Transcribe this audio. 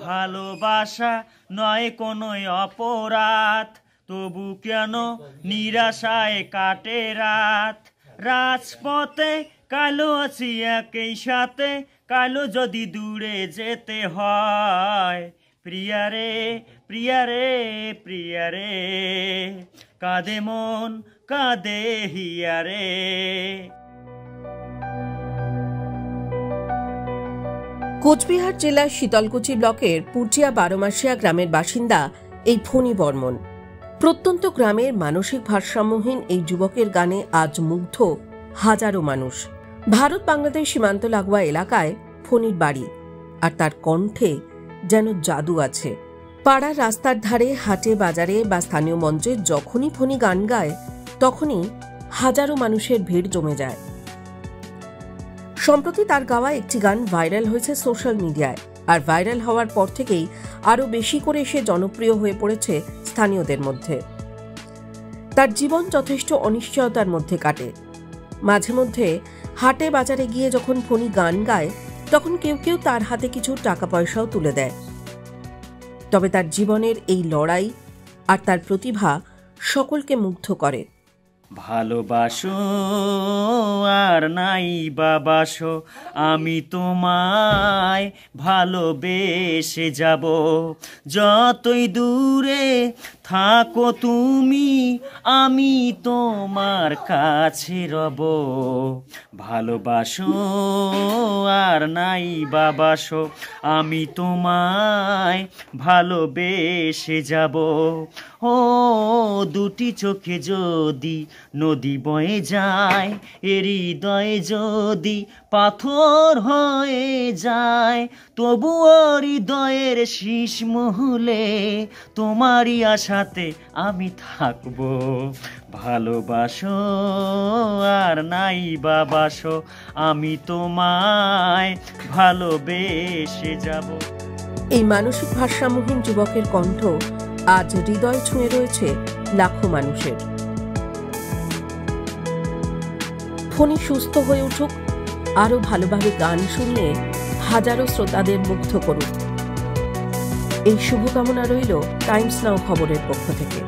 ভালোবাসা নয় কোনো অপরাধ, তবু কেন নিরাশায় কাটে রাত। রাজপথে কালো আছি একই সাথে, কালো যদি দূরে যেতে হয়। প্রিয়ারে প্রিয়ারে প্রিয়ারে, কাঁদে মন কাঁদে হিয়ারে। কোচবিহার জেলার শীতলকুচি ব্লকের পুরচিয়া 12 মাসিয়া গ্রামের বাসিন্দা এই ফণী বর্মন। প্রত্যন্ত গ্রামের মানসিক ভারসাম্যহীন এই যুবকের গানে আজ মুগ্ধ হাজারো মানুষ। ভারত বাংলাদেশ সীমান্ত লাগোয়া এলাকায় ফণীর বাড়ি, আর তার কণ্ঠে যেন জাদু আছে। পাড়ার রাস্তার ধারে, হাটে, বাজারে বা স্থানীয় মঞ্চে যখনই ফণী গান গায়, তখনই হাজারো মানুষের ভিড় জমে যায়। সম্প্রতি তার গাওয়া একটি গান ভাইরাল হয়েছে সোশ্যাল মিডিয়ায়, আর ভাইরাল হওয়ার পর থেকেই আরো বেশি করে সে জনপ্রিয় হয়ে পড়েছে স্থানীয়দের মধ্যে। তার জীবন যথেষ্ট অনিশ্চয়তার মধ্যে কাটে। মাঝে মধ্যে হাটে বাজারে গিয়ে যখন ফণী গান গায়, তখন কেউ কেউ তার হাতে কিছু টাকা পয়সাও তুলে দেয়। তবে তার জীবনের এই লড়াই আর তার প্রতিভা সকলকে মুগ্ধ করে। ভালোবাসো আর নাই বাবাসো, আমি তোমায় ভালোবেসে যাব। যতই দূরে থাকো তুমি, আমি তোমার কাছে রব। ভালোবাসো আর নাই বাবাসো, আমি তোমায় ভালোবেসে যাব। ও দুটি চোখে যদি নদী বয়ে যায়, হৃদয়ে যদি পাথর হয়ে যায়, তবুও হৃদয়ের শীষ মহলে তোমারই আশাতে আমি থাকব। ভালোবাসো আর নাই বাবাসো, আমি তোমায় ভালোবেসে যাব। এই মানসিক ভারসাম্যহীন যুবকের কণ্ঠ আজ হৃদয় ছুঁয়ে রয়েছে লাখো মানুষের। ফণী সুস্থ হয়ে উঠুক, আরো ভালোভাবে গান শুনিয়ে হাজারো শ্রোতাদের মুগ্ধ করুক, এই শুভকামনা রইল টাইমস নাও খবরের পক্ষ থেকে।